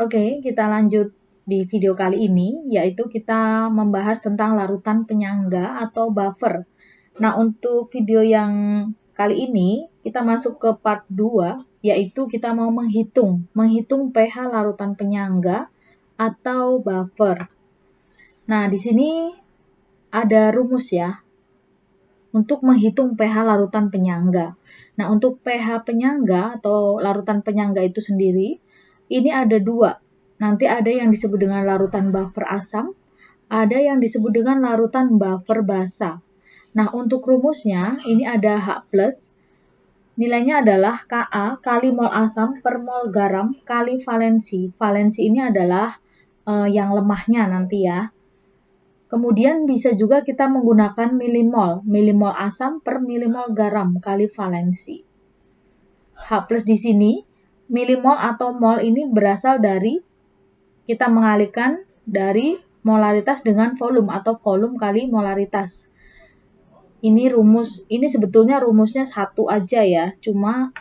Oke, kita lanjut di video kali ini, yaitu kita membahas tentang larutan penyangga atau buffer. Nah, untuk video yang kali ini, kita masuk ke part 2, yaitu kita mau menghitung pH larutan penyangga atau buffer. Nah, di sini ada rumus ya, untuk menghitung pH larutan penyangga. Nah, untuk pH penyangga atau larutan penyangga itu sendiri, ini ada dua. Nanti ada yang disebut dengan larutan buffer asam, ada yang disebut dengan larutan buffer basa. Nah, untuk rumusnya, ini ada H+, nilainya adalah Ka kali mol asam per mol garam kali valensi. Valensi ini adalah yang lemahnya nanti ya. Kemudian bisa juga kita menggunakan milimol. Milimol asam per milimol garam kali valensi. H+ di sini, milimol atau mol ini berasal dari kita mengalihkan dari molaritas dengan volume atau volume kali molaritas. Ini sebetulnya rumusnya satu aja ya, cuma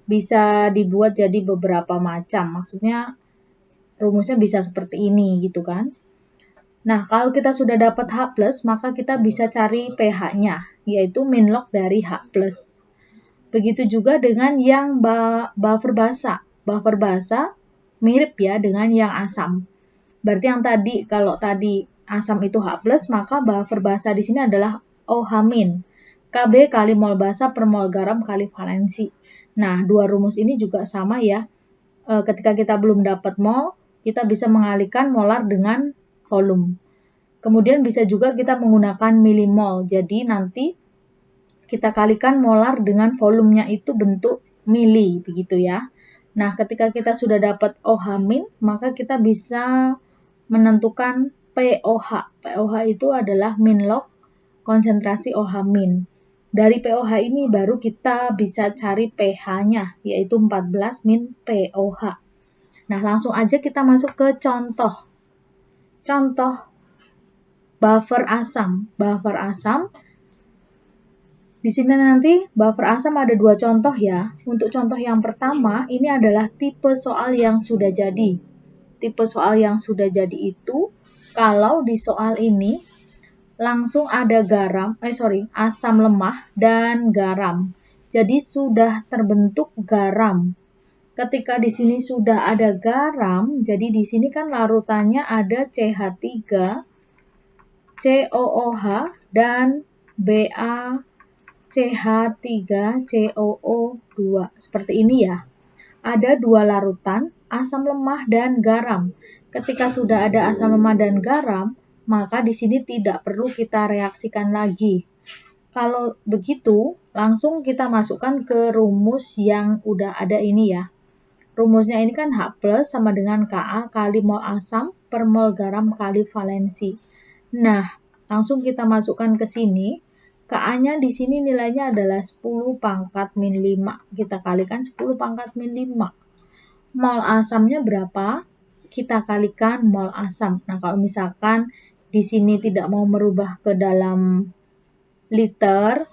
bisa dibuat jadi beberapa macam. Maksudnya rumusnya bisa seperti ini gitu kan. Nah, kalau kita sudah dapat H+, maka kita bisa cari pH-nya, yaitu min log dari H+. Begitu juga dengan yang buffer basa. Buffer basa mirip ya dengan yang asam. Berarti yang tadi, kalau tadi asam itu H+, maka buffer basa di sini adalah OH-. Kb kali mol basa per mol garam kali valensi. Nah, dua rumus ini juga sama ya. Ketika kita belum dapat mol, kita bisa mengalihkan molar dengan volume. Kemudian bisa juga kita menggunakan milimol. Jadi nanti kita kalikan molar dengan volumenya itu bentuk mili, begitu ya. Nah, ketika kita sudah dapat OH-, maka kita bisa menentukan pOH. pOH itu adalah min log konsentrasi OH-. Dari pOH ini baru kita bisa cari pH-nya, yaitu 14 min pOH. Nah, langsung aja kita masuk ke contoh. Contoh buffer asam. Buffer asam, di sini nanti buffer asam ada dua contoh ya. Untuk contoh yang pertama, ini adalah tipe soal yang sudah jadi. Tipe soal yang sudah jadi itu, kalau di soal ini langsung ada asam lemah dan garam. Jadi sudah terbentuk garam. Ketika di sini sudah ada garam, jadi di sini kan larutannya ada CH3, COOH, dan BaCH3COO2. Seperti ini ya. Ada dua larutan, asam lemah dan garam. Ketika sudah ada asam lemah dan garam, maka di sini tidak perlu kita reaksikan lagi. Kalau begitu, langsung kita masukkan ke rumus yang udah ada ini ya. Rumusnya ini kan H+ sama dengan Ka kali mol asam per mol garam kali valensi. Nah, langsung kita masukkan ke sini. Ka-nya di sini nilainya adalah 10 pangkat min 5. Kita kalikan 10 pangkat min 5. Mol asamnya berapa? Kita kalikan mol asam. Nah, kalau misalkan di sini tidak mau merubah ke dalam liter,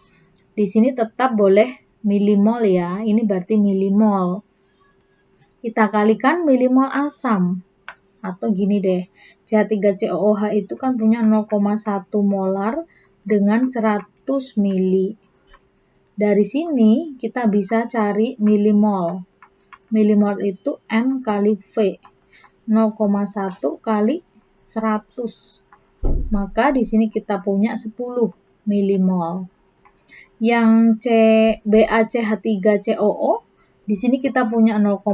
di sini tetap boleh milimol ya. Ini berarti milimol. Kita kalikan milimol asam. Atau gini deh, CH3COOH itu kan punya 0,1 molar dengan 100 mili. Dari sini kita bisa cari milimol. Milimol itu M kali V. 0,1 kali 100. Maka di sini kita punya 10 milimol. Yang BaCH3COO, di sini kita punya 0,1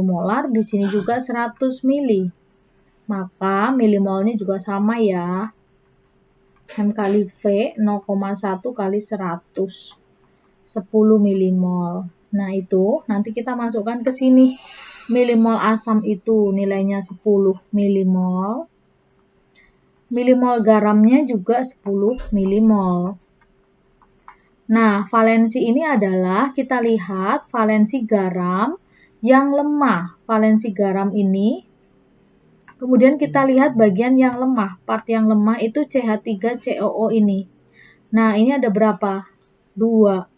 molar, di sini juga 100 mili. Maka milimolnya juga sama ya. M kali V 0,1 kali 100. 10 milimol. Nah, itu nanti kita masukkan ke sini. Milimol asam itu nilainya 10 milimol. Milimol garamnya juga 10 milimol. Nah, valensi ini adalah kita lihat valensi garam yang lemah. Valensi garam ini, kemudian kita lihat bagian yang lemah. Part yang lemah itu CH3COO ini. Nah, ini ada berapa? 2.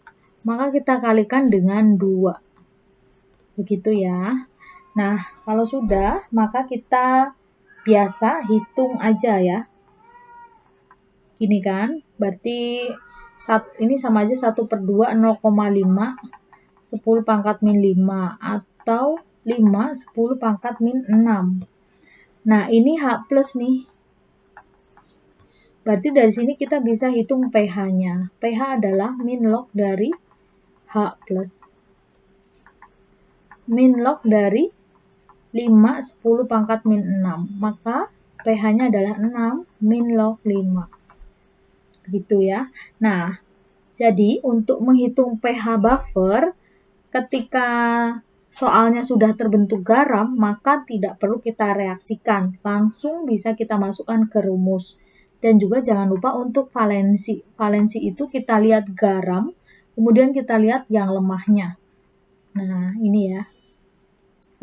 Maka kita kalikan dengan 2. Begitu ya. Nah, kalau sudah, maka kita biasa hitung aja ya. Gini kan, berarti ini sama aja 1/2 0,5 10 pangkat min 5 atau 5 10 pangkat min 6. Nah, ini H plus nih. Berarti dari sini kita bisa hitung pH-nya. pH adalah min log dari H plus. Min log dari 5 10 pangkat min 6. Maka pH-nya adalah 6 min log 5. Gitu ya. Nah, jadi untuk menghitung pH buffer, ketika soalnya sudah terbentuk garam, maka tidak perlu kita reaksikan. Langsung bisa kita masukkan ke rumus. Dan juga jangan lupa untuk valensi. Valensi itu kita lihat garam, kemudian kita lihat yang lemahnya. Nah, ini ya.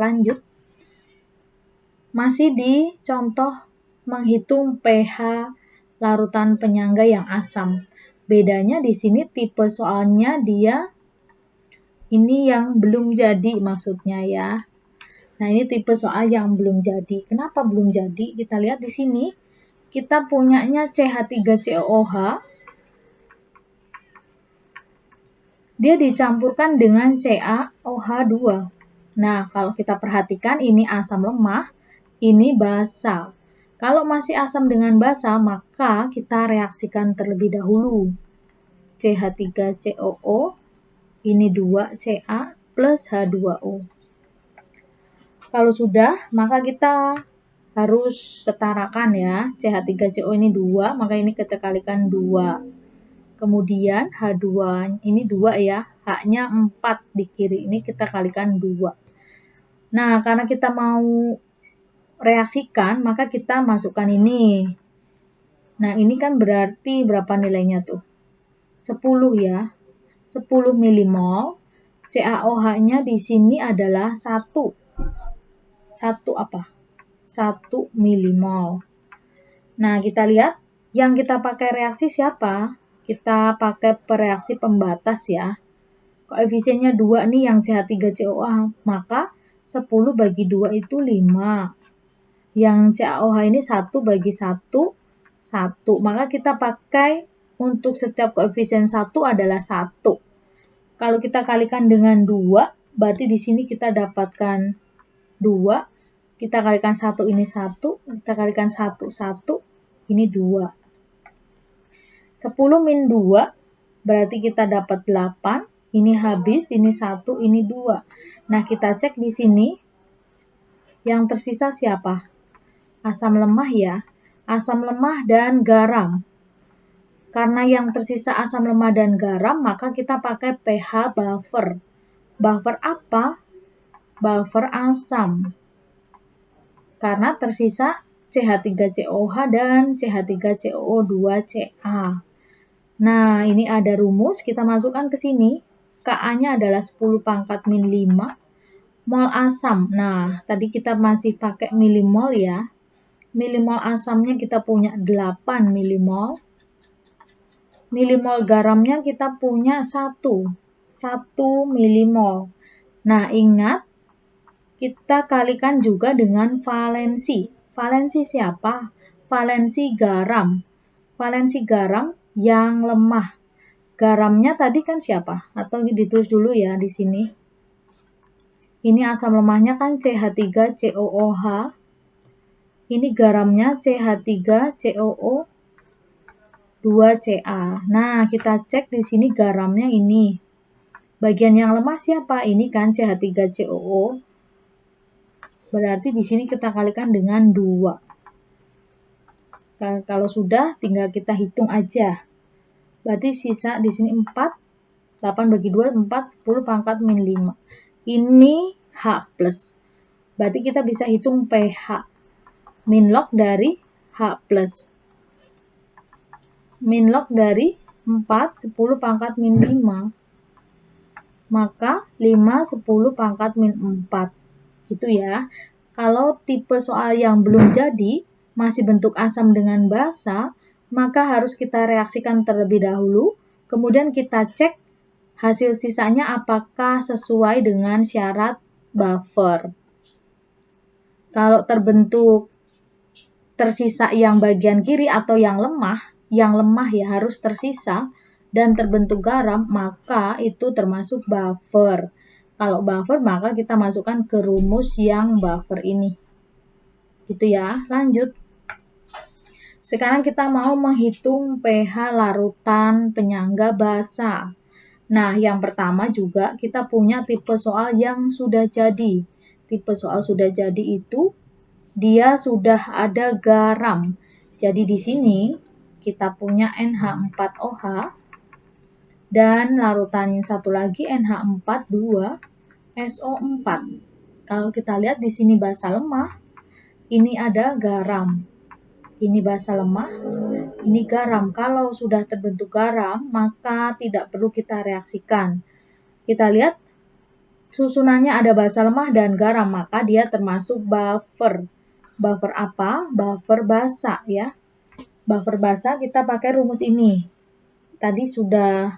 Lanjut. Masih di contoh menghitung pH larutan penyangga yang asam. Bedanya di sini tipe soalnya dia ini yang belum jadi maksudnya ya. Nah, ini tipe soal yang belum jadi. Kenapa belum jadi? Kita lihat di sini. Kita punyanya CH3COOH. Dia dicampurkan dengan CaOH2. Nah, kalau kita perhatikan ini asam lemah, ini basa. Kalau masih asam dengan basa, maka kita reaksikan terlebih dahulu. CH3COO, ini 2Ca plus H2O. Kalau sudah, maka kita harus setarakan ya. CH3CO ini 2, maka ini kita kalikan 2. Kemudian H2 ini 2 ya. H-nya 4 di kiri, ini kita kalikan 2. Nah, karena kita mau reaksikan, maka kita masukkan ini. Nah, ini kan berarti berapa nilainya tuh? 10 ya. 10 milimol. CaOH-nya di sini adalah 1. 1 apa? 1 milimol. Nah, kita lihat yang kita pakai reaksi siapa? Kita pakai pereaksi pembatas ya. Koefisiennya 2 nih yang CH3COOH, maka 10 bagi 2 itu 5. Yang CaOH ini 1 bagi 1, 1. Maka kita pakai untuk setiap koefisien 1 adalah 1. Kalau kita kalikan dengan 2, berarti di sini kita dapatkan 2. Kita kalikan 1 ini 1, kita kalikan 1, 1, ini 2. 10 min 2, berarti kita dapat 8, ini habis, ini 1, ini 2. Nah, kita cek di sini, yang tersisa siapa? Asam lemah ya, asam lemah dan garam. Karena yang tersisa asam lemah dan garam, maka kita pakai pH buffer. Buffer apa? Buffer asam. Karena tersisa CH3COOH dan CH3COO2Ca. Nah, ini ada rumus, kita masukkan ke sini. Ka-nya adalah 10 pangkat min 5 mol asam. Nah, tadi kita masih pakai milimol ya. Milimol asamnya kita punya 8 milimol. Milimol garamnya kita punya 1 milimol. Nah, ingat, kita kalikan juga dengan valensi. Valensi siapa? Valensi garam. Valensi garam yang lemah. Garamnya tadi kan siapa? Atau ditulis dulu ya di sini. Ini asam lemahnya kan CH3COOH. Ini garamnya CH3COO2Ca. Nah, kita cek di sini garamnya ini. Bagian yang lemah siapa? Ini kan CH3COO. Berarti di sini kita kalikan dengan 2. Kalau sudah, tinggal kita hitung aja. Berarti sisa di sini 4. 8 bagi 2, 4, 10 pangkat min 5. Ini H+. Berarti kita bisa hitung pH. Min log dari H+. Min log dari 4, 10 pangkat min 5. Maka 5, 10 pangkat min 4. Gitu ya. Kalau tipe soal yang belum jadi, masih bentuk asam dengan basa, maka harus kita reaksikan terlebih dahulu, kemudian kita cek hasil sisanya apakah sesuai dengan syarat buffer. Kalau terbentuk tersisa yang bagian kiri atau yang lemah ya harus tersisa dan terbentuk garam, maka itu termasuk buffer. Kalau buffer, maka kita masukkan ke rumus yang buffer ini. Gitu ya, lanjut. Sekarang kita mau menghitung pH larutan penyangga basa. Nah, yang pertama juga kita punya tipe soal yang sudah jadi. Tipe soal sudah jadi itu dia sudah ada garam. Jadi di sini kita punya NH4OH dan larutan satu lagi NH42SO4. Kalau kita lihat di sini basa lemah, ini ada garam. Ini basa lemah, ini garam. Kalau sudah terbentuk garam, maka tidak perlu kita reaksikan. Kita lihat susunannya ada basa lemah dan garam, maka dia termasuk buffer. Buffer apa? Buffer basa ya. Buffer basa kita pakai rumus ini. Tadi sudah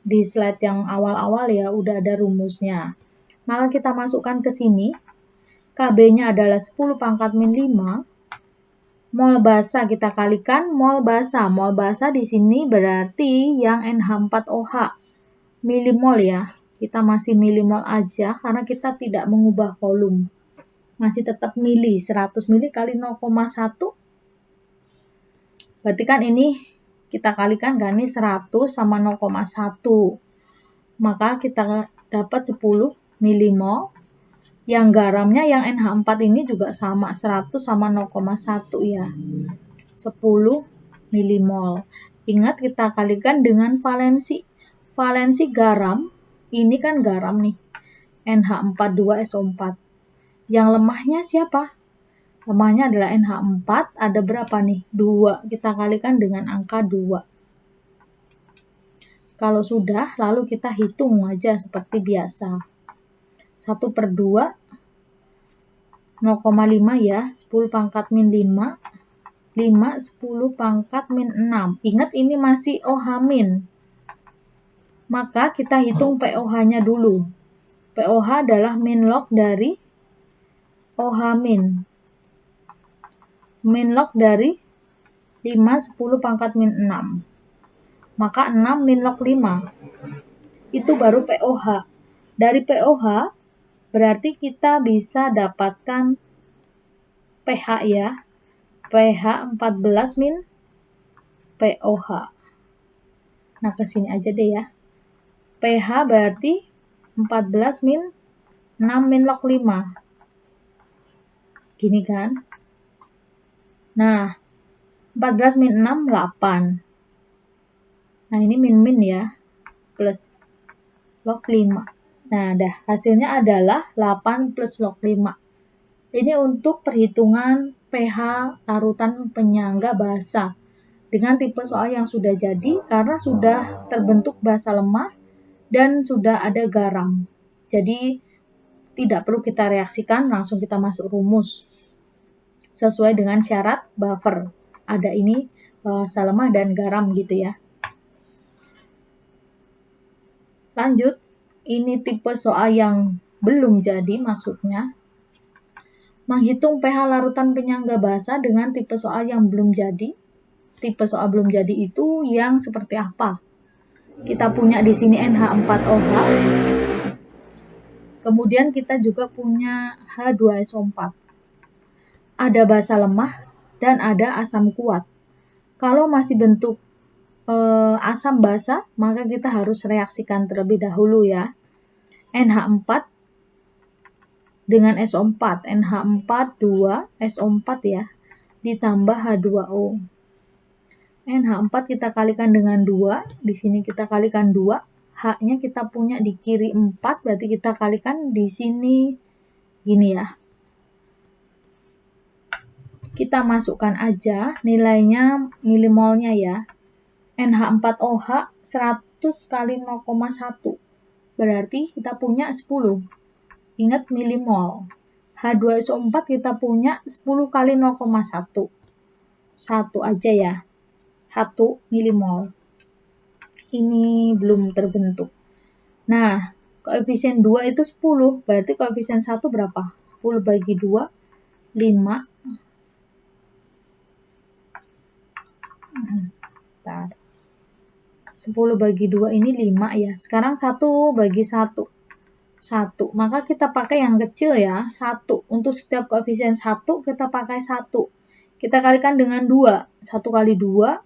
di slide yang awal-awal ya, udah ada rumusnya. Maka kita masukkan ke sini. KB-nya adalah 10 pangkat min 5. Mol basa kita kalikan mol basa. Mol basa di sini berarti yang NH4OH. Milimol ya. Kita masih milimol aja karena kita tidak mengubah volume. Masih tetap mili. 100 mili kali 0,1. Berarti kan ini kita kalikan kan ini 100 sama 0,1. Maka kita dapat 10 milimol. Yang garamnya yang NH4 ini juga sama 100 sama 0,1 ya. 10 milimol. Ingat kita kalikan dengan valensi. Valensi garam, ini kan garam nih. NH42SO4. Yang lemahnya siapa? Lemahnya adalah NH4, ada berapa nih? 2. Kita kalikan dengan angka 2. Kalau sudah, lalu kita hitung aja seperti biasa. 1/2, 0,5 ya, 10 pangkat min 5, 5, 10 pangkat min 6. Ingat ini masih OH min. Maka kita hitung POH-nya dulu. POH adalah min log dari OH min. Min log dari 5, 10 pangkat min 6. Maka 6 min log 5. Itu baru POH. Dari POH berarti kita bisa dapatkan pH ya. pH 14 min POH. Nah, ke sini aja deh ya. pH berarti 14 min 6 min log 5. Gini kan. Nah, 14 min 6, 8. Nah, ini min-min ya. Plus log 5. Nah, hasilnya adalah 8 plus log 5. Ini untuk perhitungan pH larutan penyangga basa dengan tipe soal yang sudah jadi karena sudah terbentuk basa lemah dan sudah ada garam. Jadi tidak perlu kita reaksikan, langsung kita masuk rumus sesuai dengan syarat buffer. Ada ini basa lemah dan garam gitu ya. Lanjut, ini tipe soal yang belum jadi maksudnya. Menghitung pH larutan penyangga basa dengan tipe soal yang belum jadi. Tipe soal belum jadi itu yang seperti apa? Kita punya di sini NH4OH. Kemudian kita juga punya H2SO4. Ada basa lemah dan ada asam kuat. Kalau masih bentuk asam basa, maka kita harus reaksikan terlebih dahulu ya. NH4 dengan SO4, NH4 2 SO4 ya, ditambah H2O. NH4 kita kalikan dengan 2, di sini kita kalikan 2, H-nya kita punya di kiri 4, berarti kita kalikan di sini gini ya. Kita masukkan aja nilainya milimolnya ya. NH4OH 100 kali 0,1, berarti kita punya 10. Ingat milimol. H2SO4 kita punya 10 kali 0,1. 1 aja ya. 1 milimol. Ini belum terbentuk. Nah, koefisien 2 itu 10. Berarti koefisien 1 berapa? 10 bagi 2. 5. Bentar. 10 bagi 2 ini 5 ya. Sekarang 1 bagi 1. 1. Maka kita pakai yang kecil ya, 1. Untuk setiap koefisien 1 kita pakai 1. Kita kalikan dengan 2. 1 kali 2.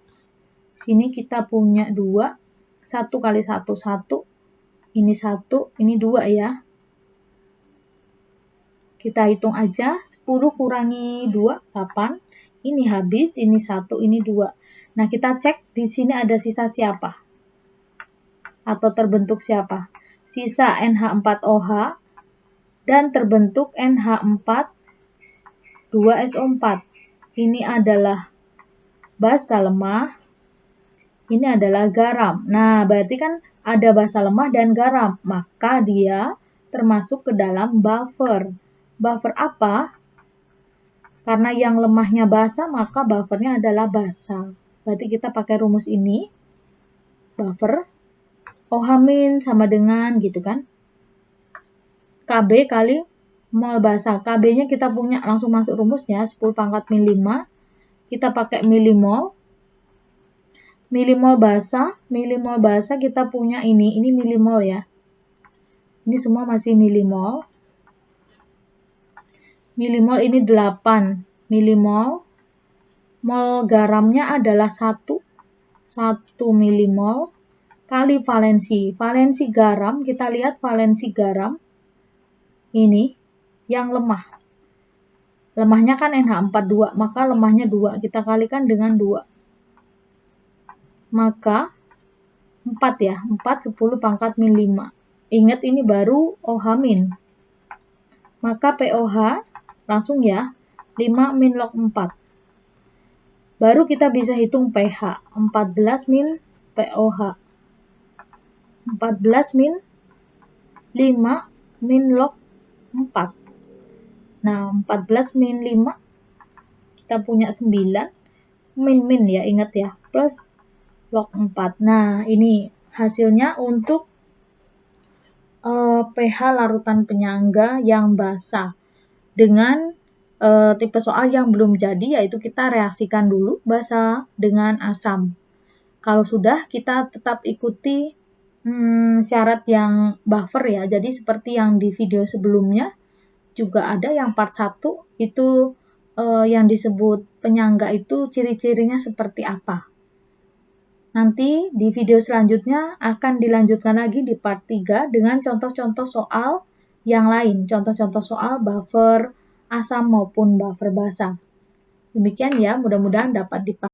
Sini kita punya 2. 1 kali 1, 1. Ini 1, ini 2 ya. Kita hitung aja, 10 kurangi 2, 8. Ini habis, ini 1, ini 2. Nah, kita cek di sini ada sisa siapa? Atau terbentuk siapa? Sisa NH4OH dan terbentuk NH4 2SO4. Ini adalah basa lemah, ini adalah garam. Nah, berarti kan ada basa lemah dan garam, maka dia termasuk ke dalam buffer. Buffer apa? Karena yang lemahnya basa, maka buffernya adalah basa. Berarti kita pakai rumus ini, buffer, OH- sama dengan gitu kan, KB kali mol basa. KB-nya kita punya, langsung masuk rumusnya, 10 pangkat min 5. Kita pakai milimol. Milimol basa kita punya ini milimol ya. Ini semua masih milimol. Milimol ini 8 milimol. Mol garamnya adalah 1 milimol kali valensi. Valensi garam, kita lihat valensi garam ini yang lemah. Lemahnya kan NH42, maka lemahnya 2. Kita kalikan dengan 2. Maka 4 ya, 4 10 pangkat min 5. Ingat ini baru OH-. Maka POH langsung ya, 5 min log 4. Baru kita bisa hitung pH, 14 min POH. 14 min 5 min log 4. Nah, 14 min 5, kita punya 9. Min ya, ingat ya, plus log 4. Nah, ini hasilnya untuk pH larutan penyangga yang basah. Dengan tipe soal yang belum jadi, yaitu kita reaksikan dulu basa dengan asam. Kalau sudah, kita tetap ikuti syarat yang buffer ya. Jadi seperti yang di video sebelumnya, juga ada yang part 1, itu yang disebut penyangga itu ciri-cirinya seperti apa. Nanti di video selanjutnya akan dilanjutkan lagi di part 3 dengan contoh-contoh soal yang lain. Contoh-contoh soal buffer asam maupun buffer basa. Demikian ya, mudah-mudahan dapat dipahami.